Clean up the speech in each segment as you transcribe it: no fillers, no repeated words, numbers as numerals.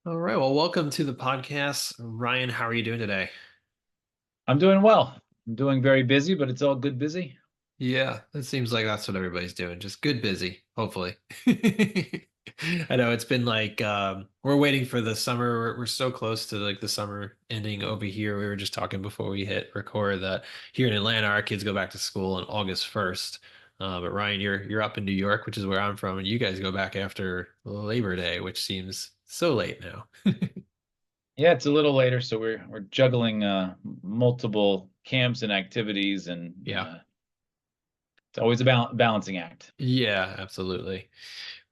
All right. Well, welcome to the podcast. Ryan, how are you doing today? I'm doing well. I'm doing very busy, but it's all good busy. Yeah, it seems like that's what everybody's doing. Just good busy, hopefully. I know it's been like we're waiting for the summer. We're so close to like the summer ending over here. We were just talking before we hit record that here in Atlanta, our kids go back to school on August 1st. But Ryan, you're up in New York, which is where I'm from, and you guys go back after Labor Day, which seems so late now. Yeah, it's a little later, so we're juggling multiple camps and activities, and Yeah. it's always a balancing act. Yeah, absolutely.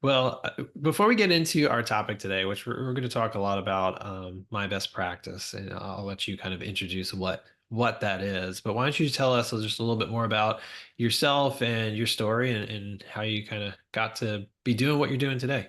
Well, before we get into our topic today, which we're going to talk a lot about my best practice, and I'll let you kind of introduce what that is. But why don't you tell us just a little bit more about yourself and your story and how you kind of got to be doing what you're doing today?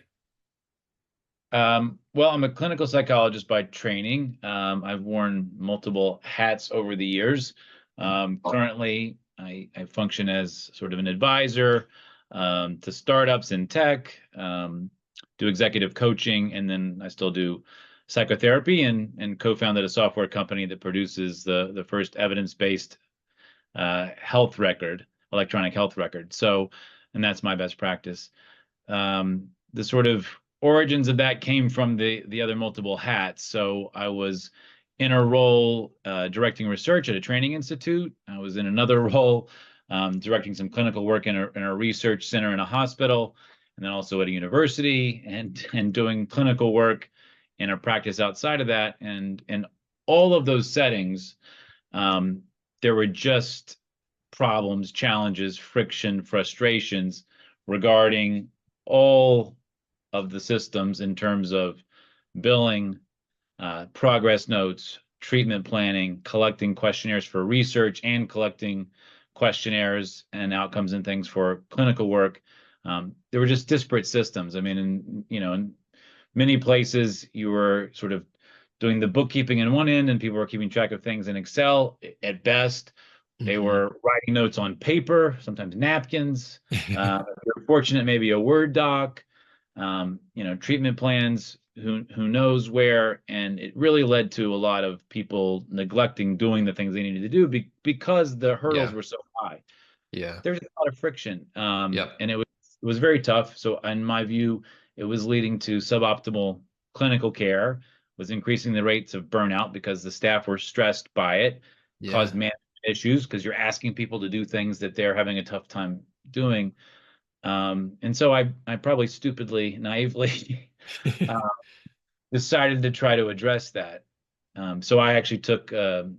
Well, I'm a clinical psychologist by training. I've worn multiple hats over the years. Currently, I function as sort of an advisor to startups in tech, do executive coaching, and then I still do psychotherapy and co-founded a software company that produces the first evidence-based health record, electronic health record. So, and that's my best practice. The sort of origins of that came from the other multiple hats. So I was in a role directing research at a training institute. I was in another role directing some clinical work in a research center in a hospital, and then also at a university, and doing clinical work in a practice outside of that. And all of those settings, um, there were just problems, challenges, friction, frustrations regarding all of the systems in terms of billing, progress notes, treatment planning, collecting questionnaires for research, and collecting questionnaires and outcomes and things for clinical work. There were just disparate systems. I mean, in many places you were sort of doing the bookkeeping in one end, and people were keeping track of things in Excel at best. They Hmm. were writing notes on paper, sometimes napkins. If you're fortunate, maybe a Word doc. Treatment plans. Who knows where? And it really led to a lot of people neglecting doing the things they needed to do because the hurdles Yeah. were so high. Yeah. There's a lot of friction, Yep. and it was very tough. So, in my view, it was leading to suboptimal clinical care, was increasing the rates of burnout because the staff were stressed by it, caused Yeah. management issues because you're asking people to do things that they're having a tough time doing. And so I probably stupidly, naively uh, decided to try to address that. So I actually took a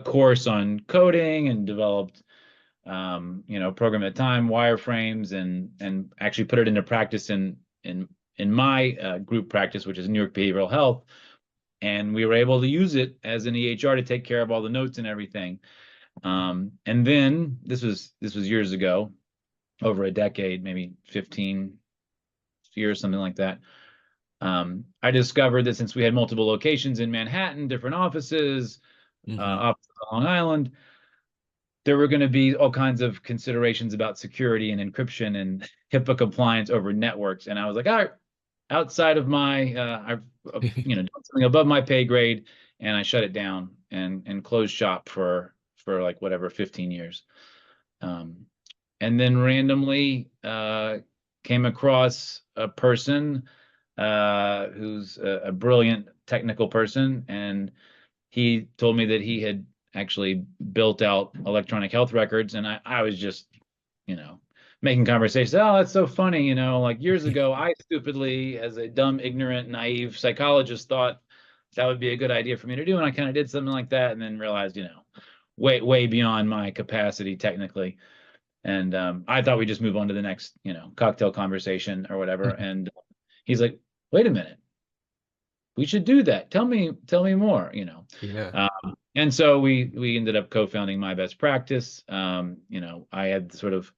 course on coding and developed program at a time, wireframes, and actually put it into practice in my group practice, which is New York Behavioral Health, and we were able to use it as an EHR to take care of all the notes and everything. And then this was years ago, over a decade, maybe 15 years, something like that. I discovered that since we had multiple locations in Manhattan, different offices, Hmm. offices on Long Island, there were going to be all kinds of considerations about security and encryption and HIPAA compliance over networks. And I was like, all right, outside of my, I've done something above my pay grade, and I shut it down and closed shop for like whatever 15 years. Um, and then randomly came across a person who's a brilliant technical person, and he told me that he had actually built out electronic health records, and I was just, you know, making conversations. Oh, that's so funny, like years ago, I stupidly, as a dumb, ignorant, naive psychologist, thought that would be a good idea for me to do, and I kind of did something like that, and then realized, way, way beyond my capacity technically. And I thought we'd just move on to the next, cocktail conversation or whatever. And he's like, "Wait a minute, we should do that. Tell me more." Yeah. And so we ended up co-founding My Best Practice. I had the sort of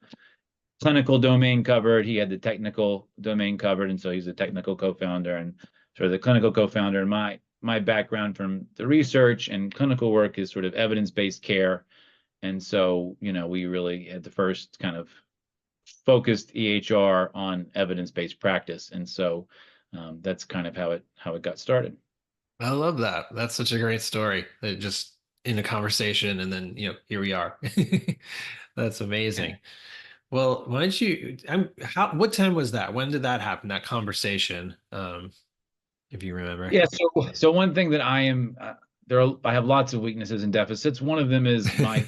clinical domain covered. He had the technical domain covered, and so he's a technical co-founder and sort of the clinical co-founder. And my background from the research and clinical work is sort of evidence-based care. And so, we really had the first kind of focused EHR on evidence-based practice. And so That's kind of how it got started. I love that. That's such a great story. It just in a conversation, and then here we are. That's amazing. Well, why don't you? What time was that? When did that happen? That conversation, if you remember. Yeah. So one thing that I have lots of weaknesses and deficits. One of them is my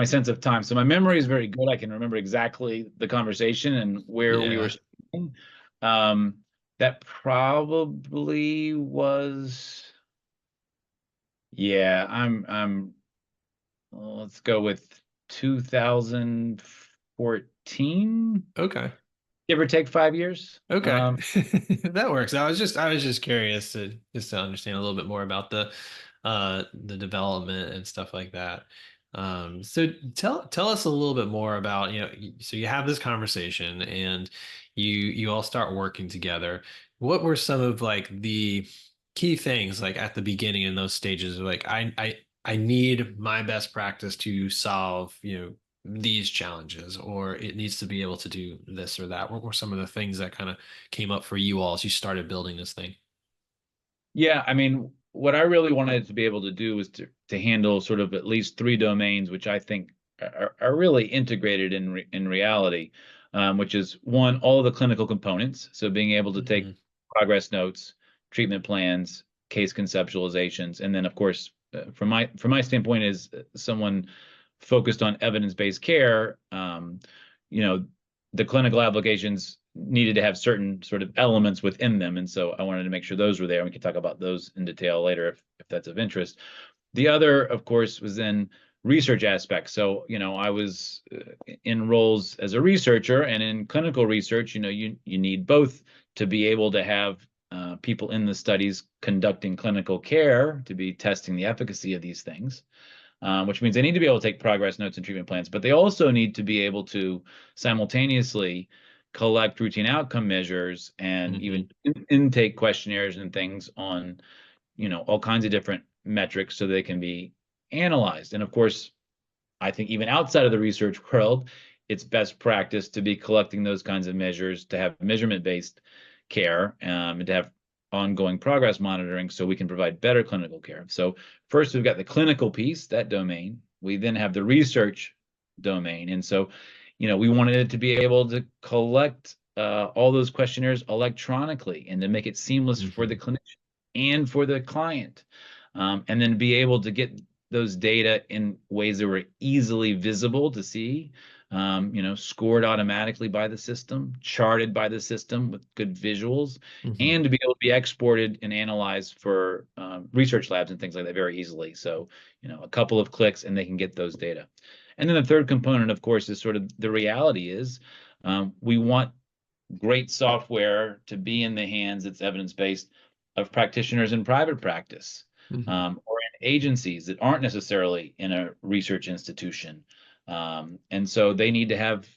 sense of time. So my memory is very good. I can remember exactly the conversation and where we were Yeah. speaking. Um, that probably was, yeah, let's go with 2014, Okay. give or take 5 years. Okay. That works. I was just curious to understand a little bit more about the development and stuff like that. So tell us a little bit more about, so you have this conversation and you all start working together. What were some of like the key things like at the beginning in those stages? Like I need my best practice to solve, these challenges, or it needs to be able to do this or that. What were some of the things that kind of came up for you all as you started building this thing? Yeah, I mean, what I really wanted to be able to do was to handle sort of at least three domains, which I think are really integrated in reality, which is one, all of the clinical components. So being able to take Hmm. progress notes, treatment plans, case conceptualizations, and then of course, from my standpoint, is someone focused on evidence-based care. You know, the clinical applications needed to have certain sort of elements within them. And so I wanted to make sure those were there. We can talk about those in detail later if that's of interest. The other, of course, was then research aspects. So, I was in roles as a researcher and in clinical research, you need both to be able to have people in the studies conducting clinical care to be testing the efficacy of these things, which means they need to be able to take progress notes and treatment plans, but they also need to be able to simultaneously collect routine outcome measures and Hmm. even intake questionnaires and things on, all kinds of different metrics so they can be analyzed. And of course, I think even outside of the research world, it's best practice to be collecting those kinds of measures, to have measurement-based care, and to have ongoing progress monitoring so we can provide better clinical care. So first we've got the clinical piece, that domain. We then have the research domain. And so, we wanted it to be able to collect all those questionnaires electronically and to make it seamless for the Hmm. clinician and for the client. And then be able to get those data in ways that were easily visible to see, scored automatically by the system, charted by the system with good visuals, Hmm. and to be able to be exported and analyzed for research labs and things like that very easily. So, a couple of clicks and they can get those data. And then the third component, of course, is sort of the reality is we want great software to be in the hands that's evidence-based of practitioners in private practice, Hmm. or in agencies that aren't necessarily in a research institution. And so they need to have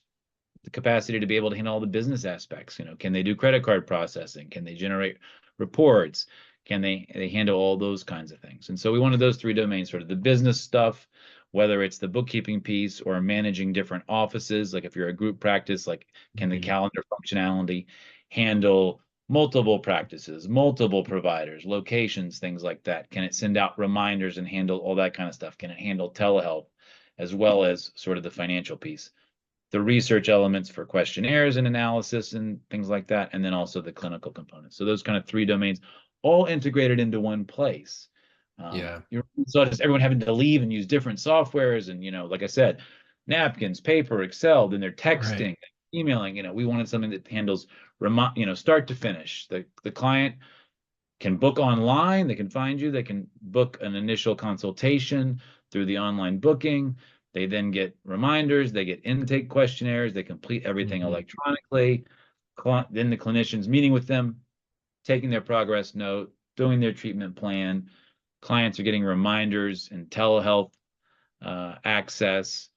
the capacity to be able to handle all the business aspects. Can they do credit card processing? Can they generate reports? Can they handle all those kinds of things? And so we wanted those three domains, sort of the business stuff, whether it's the bookkeeping piece or managing different offices, like if you're a group practice, like can the Hmm. calendar functionality handle multiple practices, multiple providers, locations, things like that? Can it send out reminders and handle all that kind of stuff? Can it handle telehealth as well as sort of the financial piece? The research elements for questionnaires and analysis and things like that, and then also the clinical components. So those kind of three domains all integrated into one place. Yeah. So just everyone having to leave and use different softwares and, like I said, napkins, paper, Excel, then they're Right. texting, emailing. We wanted something that handles start to finish. The client can book online. They can find you. They can book an initial consultation through the online booking. They then get reminders. They get intake questionnaires. They complete everything Hmm. electronically. Then the clinician's meeting with them, taking their progress note, doing their treatment plan. Clients are getting reminders and telehealth access,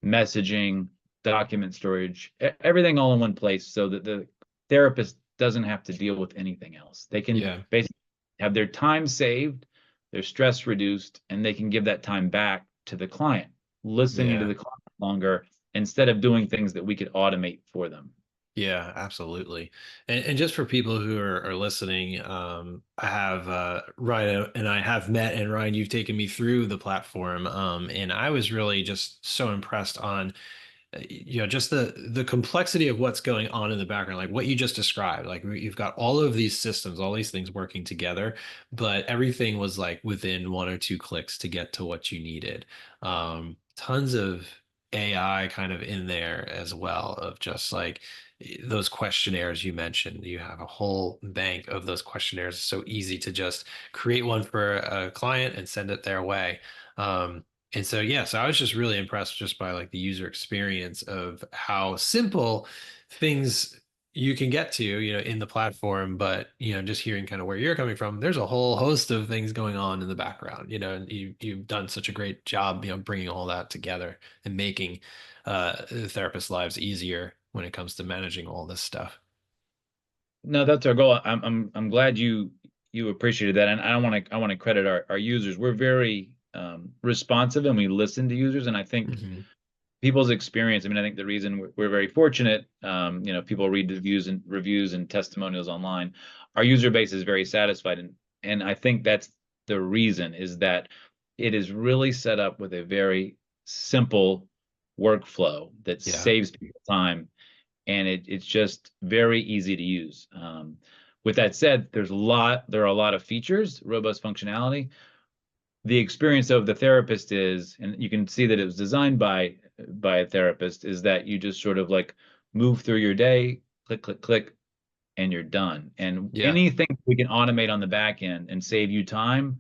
messaging, document storage, everything all in one place so that the therapist doesn't have to deal with anything else. They can Yeah. basically have their time saved, their stress reduced, and they can give that time back to the client, listening to Yeah. the client longer instead of doing things that we could automate for them. Yeah, absolutely. And just for people who are listening, I have Ryan and I have met, and Ryan, you've taken me through the platform. And I was really just so impressed on just the complexity of what's going on in the background, like what you just described. Like you've got all of these systems, all these things working together, but everything was like within one or two clicks to get to what you needed. Tons of AI kind of in there as well, of just like those questionnaires you mentioned. You have a whole bank of those questionnaires. It's so easy to just create one for a client and send it their way. And so, yeah, so I was just really impressed just by like the user experience of how simple things you can get to, in the platform. But, just hearing kind of where you're coming from, there's a whole host of things going on in the background, and you've done such a great job, bringing all that together and making the therapist's lives easier when it comes to managing all this stuff. No, that's our goal. I'm glad you appreciated that, and I want to credit our users. We're very responsive, and we listen to users, and I think Hmm. people's experience. I mean, I think the reason we're very fortunate, people read reviews and testimonials online. Our user base is very satisfied, and I think that's the reason is that it is really set up with a very simple workflow that Yeah. saves people time, and it's just very easy to use. With that said, there are a lot of features, robust functionality. The experience of the therapist is, and you can see that it was designed by a therapist, is that you just sort of like move through your day, click, click, click, and you're done. And Yeah. anything we can automate on the back end and save you time,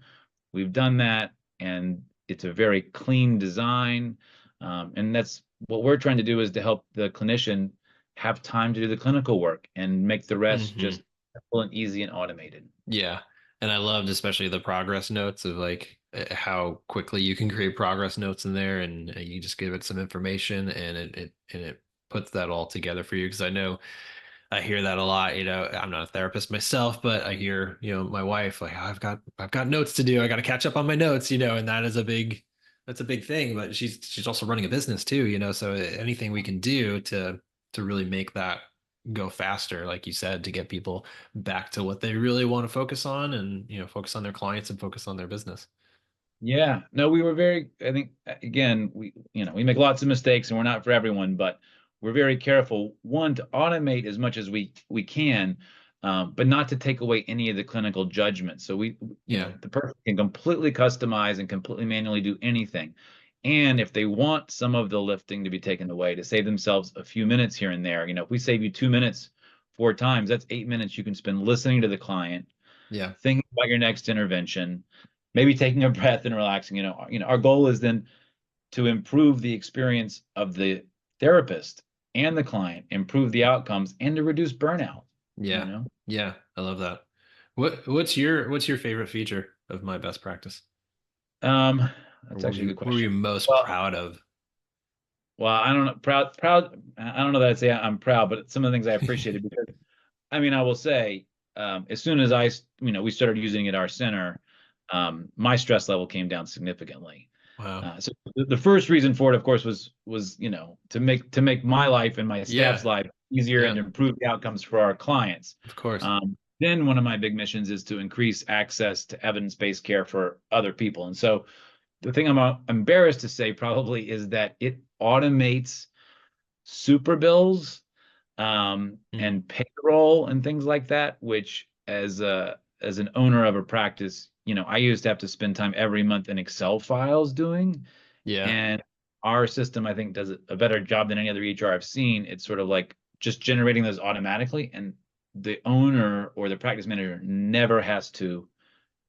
we've done that, and it's a very clean design. And that's what we're trying to do, is to help the clinician have time to do the clinical work and make the rest Hmm. just simple and easy and automated. Yeah. And I loved especially the progress notes of like how quickly you can create progress notes in there, and you just give it some information and it puts that all together for you. Because I know I hear that a lot. I'm not a therapist myself, but I hear, my wife like, "Oh, I've got notes to do. I got to catch up on my notes, and that's a big thing. But she's also running a business too, so anything we can do to really make that go faster, like you said, to get people back to what they really want to focus on, and focus on their clients and focus on their business. Yeah, no, we were very, I think, again, we make lots of mistakes and we're not for everyone, but we're very careful, one, to automate as much as we can, but not to take away any of the clinical judgment. So Yeah. the person can completely customize and completely manually do anything. And if they want some of the lifting to be taken away to save themselves a few minutes here and there, if we save you 2 minutes 4 times, that's 8 minutes you can spend listening to the client, Yeah. thinking about your next intervention, maybe taking a breath and relaxing. Our goal is then to improve the experience of the therapist and the client, improve the outcomes, and to reduce burnout. You Yeah. know, Yeah. I love that. What's your favorite feature of My Best Practice? um, Or that's what were actually a you good what were question. you most Well, proud of? well, I don't know, proud. I don't know that I'd say I'm proud, but some of the things I appreciated because, I mean, I will say, as soon as we started using it at our center, my stress level came down significantly. Wow. So the first reason for it, of course, was to make my life and my staff's Yeah. life easier and Yeah. to improve the outcomes for our clients. Of course. Then one of my big missions is to increase access to evidence-based care for other people. And so the thing I'm embarrassed to say probably is that it automates super bills, Mm. and payroll and things like that, which as an owner of a practice, I used to have to spend time every month in Excel files doing. Yeah. And our system, I think, does a better job than any other EHR I've seen. It's sort of like just generating those automatically, and the owner or the practice manager never has to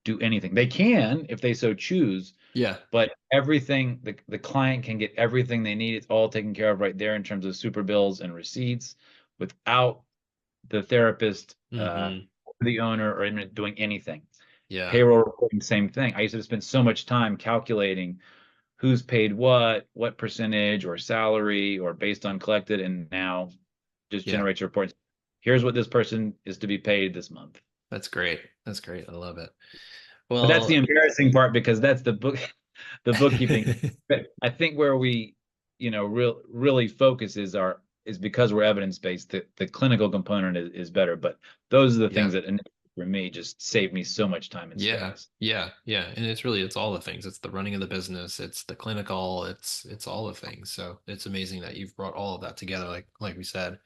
do anything. They can if they so choose, Yeah. but everything, the client can get everything they need. It's all taken care of right there in terms of super bills and receipts without the therapist, Hmm. the owner, or admin doing anything. Yeah. Payroll reporting, same thing. I used to spend so much time calculating who's paid what percentage or salary or based on collected, and now just Yeah. generates reports. Here's what this person is to be paid this month. That's great. That's great. I love it. But that's the Well, embarrassing part because that's the bookkeeping. But I think where we, really focus is our is because we're evidence-based, the clinical component is better. But those are the Yeah. things that for me just save me so much time and Yeah, stress. yeah, yeah. And it's all the things. It's the running of the business, it's the clinical, it's all the things. So it's amazing that you've brought all of that together, like we said.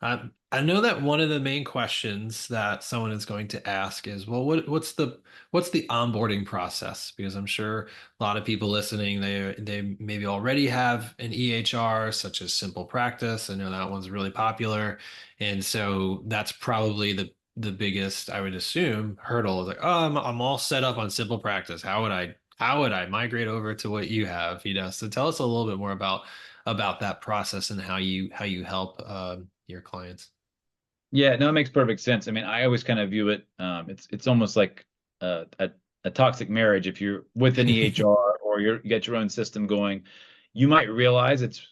I know that one of the main questions that someone is going to ask is, well, what's the onboarding process? Because I'm sure a lot of people listening, they maybe already have an EHR, such as Simple Practice. I know that one's really popular, and so that's probably the biggest, I would assume, hurdle is like, oh, I'm all set up on Simple Practice. How would I migrate over to what you have? So tell us a little bit more about that process and how you help your clients. Yeah, no, it makes perfect sense. I mean, I always kind of view it, it's almost like a toxic marriage. If you're with an EHR or you got your own system going, you might realize it's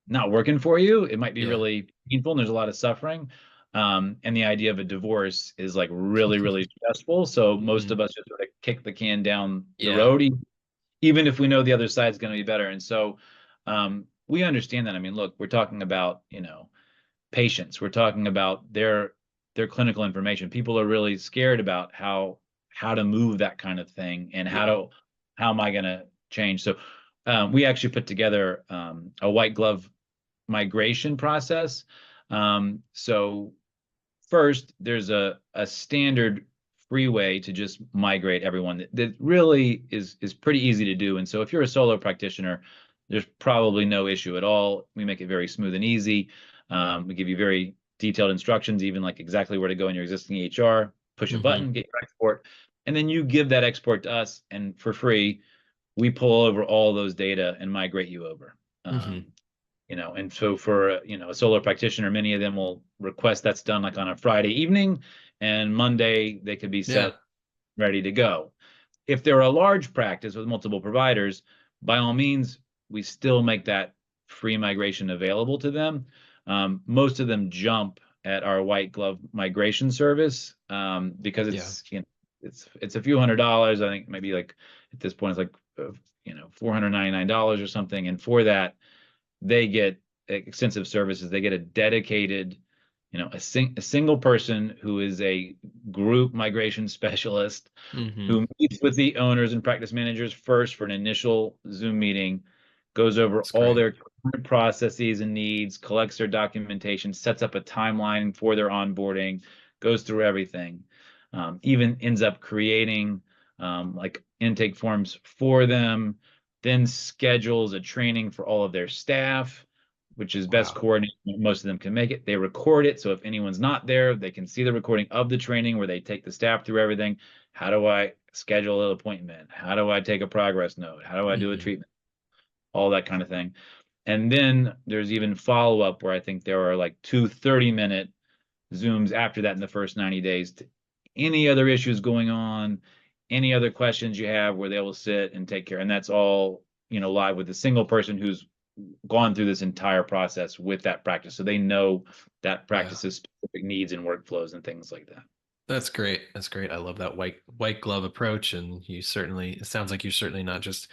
not working for you. It might be Yeah. really painful and there's a lot of suffering. And the idea of a divorce is like really, really stressful. So most Hmm. of us just sort of kick the can down the Yeah. road, even if we know the other side's going to be better. And so we understand that. I mean, look, we're talking about, patients. We're talking about their clinical information. People are really scared about how to move that kind of thing and Yeah. how am I going to change. So we actually put together a white glove migration process. So first, there's a standard free way to just migrate everyone that really is pretty easy to do. And so if you're a solo practitioner, there's probably no issue at all. We make it very smooth and easy. We give you very detailed instructions, even like exactly where to go in your existing EHR, push a Hmm. button, get your export, and then you give that export to us, and for free, we pull over all those data and migrate you over. Hmm. And so for a solo practitioner, many of them will request that's done like on a Friday evening, and Monday they could be Yeah. set ready to go. If they're a large practice with multiple providers, by all means, we still make that free migration available to them. Most of them jump at our white glove migration service because Yeah. it's a few $100s. I think maybe like at this point it's like $499 or something, and for that they get extensive services. They get a dedicated, a single person who is a group migration specialist Hmm. who meets with the owners and practice managers first for an initial Zoom meeting, goes over That's all great. their current processes and needs, collects their documentation, sets up a timeline for their onboarding, goes through everything, even ends up creating like intake forms for them, then schedules a training for all of their staff, which is best Wow. coordinated. Most of them can make it. They record it. So if anyone's not there, they can see the recording of the training where they take the staff through everything. How do I schedule an appointment? How do I take a progress note? How do I do a Hmm. treatment? All that kind of thing. And then there's even follow up where I think there are like 2 30-minute Zooms after that in the first 90 days. Any other issues going on, any other questions you have where they will sit and take care. And that's all, live with a single person who's gone through this entire process with that practice. So they know that Yeah. practice's specific needs and workflows and things like that. That's great. That's great. I love that white glove approach. And it sounds like you're certainly not just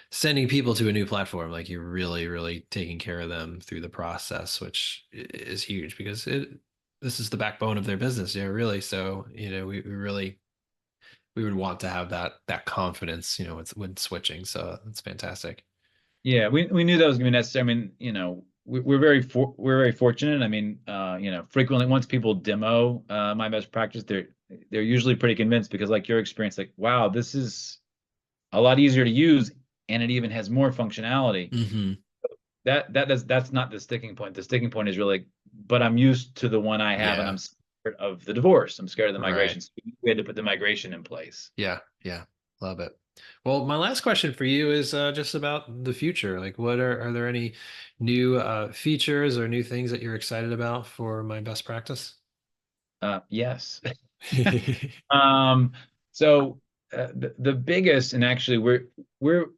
sending people to a new platform. Like you're really, really taking care of them through the process, which is huge because this is the backbone of their business. Yeah, really. So, we would want to have that confidence, when switching. So that's fantastic. Yeah, we knew that was going to be necessary. I mean, we're very fortunate. I mean, frequently once people demo my best practice, they're usually pretty convinced because like your experience, like, wow, this is a lot easier to use and it even has more functionality. Hmm. That's not the sticking point. The sticking point is really, but I'm used to the one I have and I'm Yeah. scared of the divorce. I'm scared of the Right. migration. So we had to put the migration in place. Yeah. Yeah. Love it. Well, my last question for you is just about the future. Like, are there any new features or new things that you're excited about for my best practice? Yes. Um, so the biggest, and actually we're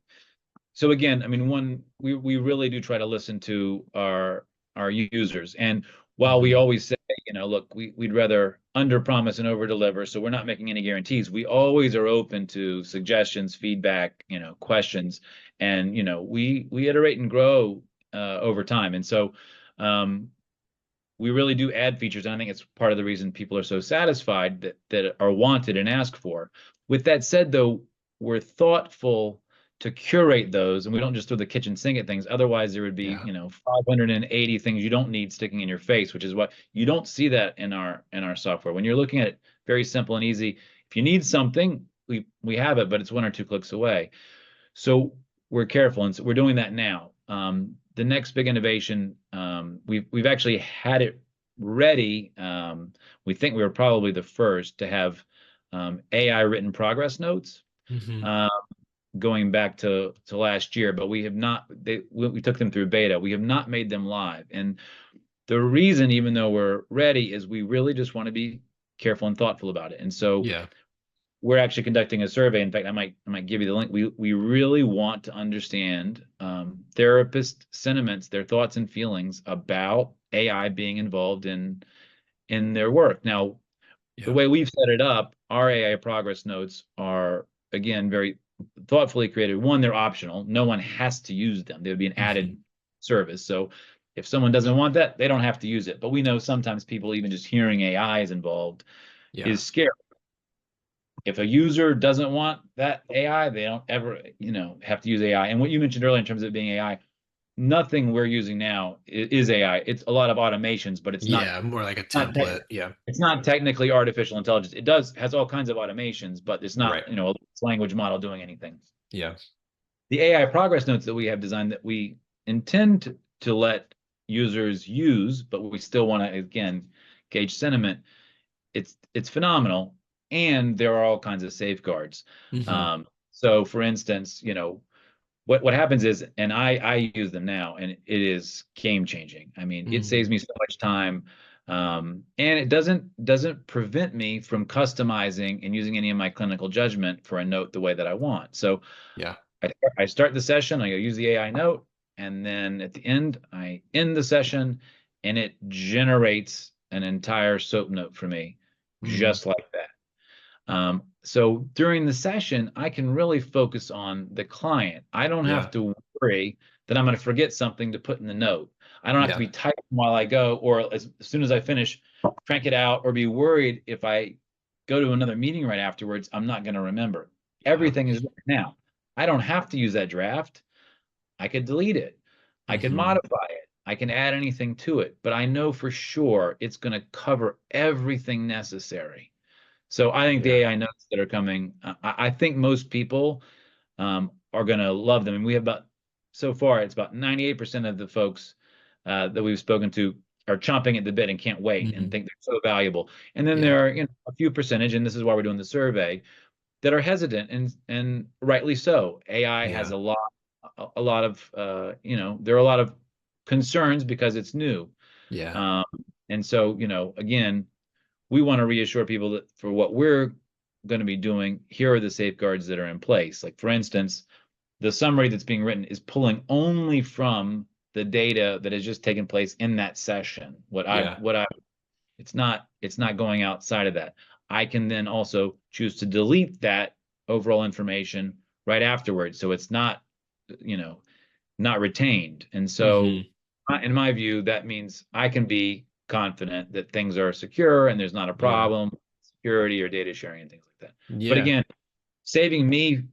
so again, I mean, we really do try to listen to our users, and while we Hmm. always say, look, we'd rather under promise and over deliver, so we're not making any guarantees. We always are open to suggestions, feedback, questions, and we iterate and grow over time, and so Um, we really do add features, and I think it's part of the reason people are so satisfied that are wanted and asked for. With that said, though, we're thoughtful to curate those, and we don't just throw the kitchen sink at things. Otherwise, there would be, Yeah. 580 things you don't need sticking in your face, which is what you don't see that in our software. When you're looking at it, very simple and easy. If you need something, we have it, but it's 1 or 2 clicks away. So we're careful, and so we're doing that now. The next big innovation, we've actually had it ready. We think we were probably the first to have AI written progress notes, Hmm. uh, going back to last year, but we have not. We took them through beta. We have not made them live, and the reason, even though we're ready, is we really just want to be careful and thoughtful about it. And so Yeah. we're actually conducting a survey. In fact, I might give you the link. We really want to understand therapist sentiments, their thoughts and feelings about AI being involved in their work. Now, the Yeah. way we've set it up, our AI progress notes are again very thoughtfully created. One, they're optional. No one has to use them. They would be an Hmm. added service. So if someone doesn't want that, they don't have to use it. But we know sometimes people, even just hearing AI is involved, Yeah. is scary. If a user doesn't want that AI, they don't ever, have to use AI. And what you mentioned earlier in terms of it being AI, nothing we're using now is AI. It's a lot of automations, but it's not Yeah. More like a not template. Yeah. it's not technically artificial intelligence. It has all kinds of automations, but it's not, Right. a language model doing anything. Yeah. The AI progress notes that we have designed that we intend to let users use, but we still want to again gauge sentiment. It's phenomenal, and there are all kinds of safeguards. Hmm. So, for instance, what happens is, and I use them now, and it is game changing. I mean, it Hmm. saves me so much time, and it doesn't prevent me from customizing and using any of my clinical judgment for a note the way that I want. So Yeah. I start the session, I go use the AI note, and then at the end, I end the session, and it generates an entire SOAP note for me, Mm. just like that. So during the session, I can really focus on the client. I don't have Yeah. to worry that I'm going to forget something to put in the note. I don't have to Yeah. be typing while I go, or as soon as I finish, crank it out, or be worried if I go to another meeting right afterwards, I'm not going to remember. Yeah. Everything is there now. I don't have to use that draft. I could delete it. I could Hmm. modify it. I can add anything to it, but I know for sure it's going to cover everything necessary. So I think the Yeah. AI notes that are coming, I think most people are going to love them. And we have so far, it's about 98% of the folks that we've spoken to are chomping at the bit and can't wait and Hmm. think they're so valuable. And then Yeah. there are, a few percentage, and this is why we're doing the survey, that are hesitant, and rightly so. AI has Yeah. a lot of, there are a lot of concerns because it's new. Yeah. Um, and so, again, we want to reassure people that for what we're going to be doing, here are the safeguards that are in place. Like, for instance, the summary that's being written is pulling only from the data that has just taken place in that session. Yeah. It's not going outside of that. I can then also choose to delete that overall information right afterwards. So it's not, you know, not retained. And so, Hmm. in my view, that means I can be confident that things are secure and there's not a Yeah. problem, security or data sharing and things like that. But Yeah. again, saving me,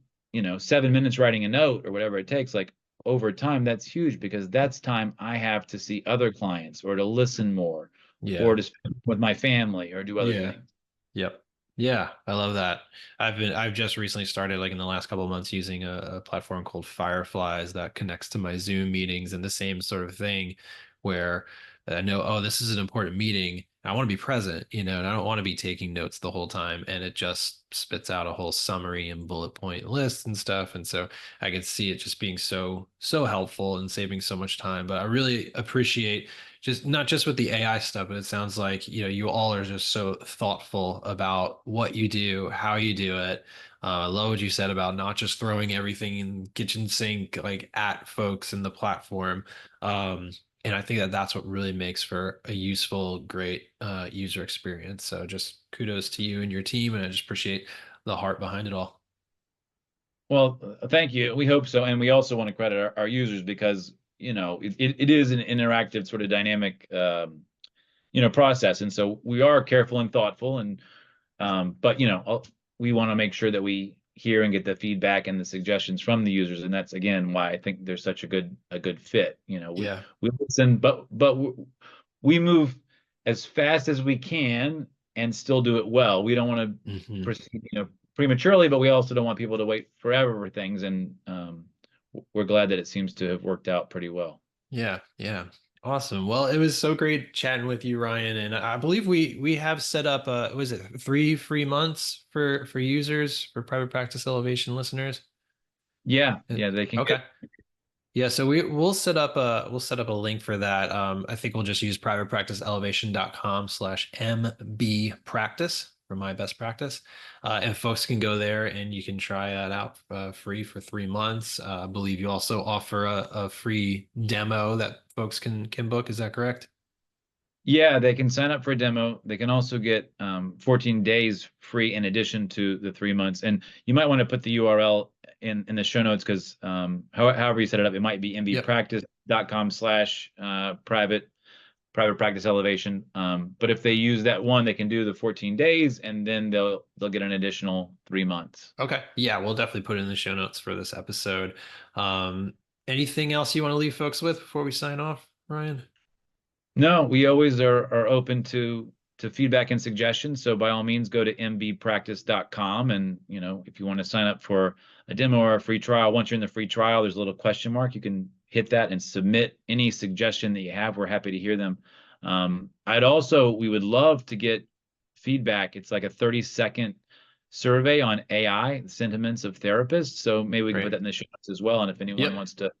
7 minutes writing a note or whatever it takes, like over time, that's huge because that's time I have to see other clients or to listen more or Yeah. to spend with my family or do other Yeah. things. Yep. Yeah, I love that. I've just recently started like in the last couple of months using a platform called Fireflies that connects to my Zoom meetings and the same sort of thing where I know, oh, this is an important meeting. I want to be present, and I don't want to be taking notes the whole time. And it just spits out a whole summary and bullet point list and stuff. And so I can see it just being so helpful and saving so much time. But I really appreciate just not just with the AI stuff, but it sounds like, you all are just so thoughtful about what you do, how you do it. I love what you said about not just throwing everything in kitchen sink like at folks in the platform. Um, and I think that that's what really makes for a useful, great user experience. So just kudos to you and your team, and I just appreciate the heart behind it all. Well, thank you. We hope so. And we also want to credit our users because, it is an interactive sort of dynamic, process. And so we are careful and thoughtful, and but we want to make sure that we hear and get the feedback and the suggestions from the users, and that's again why I think there's such a good fit. Yeah. We listen, but we move as fast as we can and still do it well. We don't want to Hmm. proceed, prematurely, but we also don't want people to wait forever for things. And we're glad that it seems to have worked out pretty well. Yeah, yeah. Awesome. Well, it was so great chatting with you, Ryan. And I believe we have set up was it 3 free months for users for private practice elevation listeners? Yeah, Uh, yeah, they can get. Okay. Yeah, so we'll set up a link for that. I think we'll just use privatepracticeelevation.com/MB practice for my best practice. And folks can go there and you can try that out free for 3 months. I believe you also offer a free demo that folks can book. Is that correct? Yeah, they can sign up for a demo. They can also get 14 days free in addition to the 3 months. And you might want to put the URL in the show notes, because however you set it up, it might be Yep. mbpractice.com/private practice elevation. But if they use that one, they can do the 14 days, and then they'll get an additional 3 months. Okay. Yeah, we'll definitely put it in the show notes for this episode. Um, Anything else you want to leave folks with before we sign off, Ryan? No, we always are open to feedback and suggestions. So by all means, go to mbpractice.com, and if you want to sign up for a demo or a free trial, once you're in the free trial, there's a little question mark. You can hit that and submit any suggestion that you have. We're happy to hear them. We would love to get feedback. It's like a 30-second survey on AI, the sentiments of therapists. So maybe we can put Great. that in the show notes as well. And if anyone Yep. wants to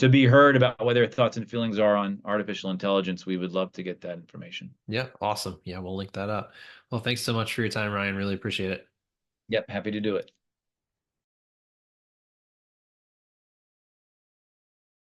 be heard about what their thoughts and feelings are on artificial intelligence, we would love to get that information. Yeah, awesome. Yeah, we'll link that up. Well, thanks so much for your time, Ryan. Really appreciate it. Yep, happy to do it.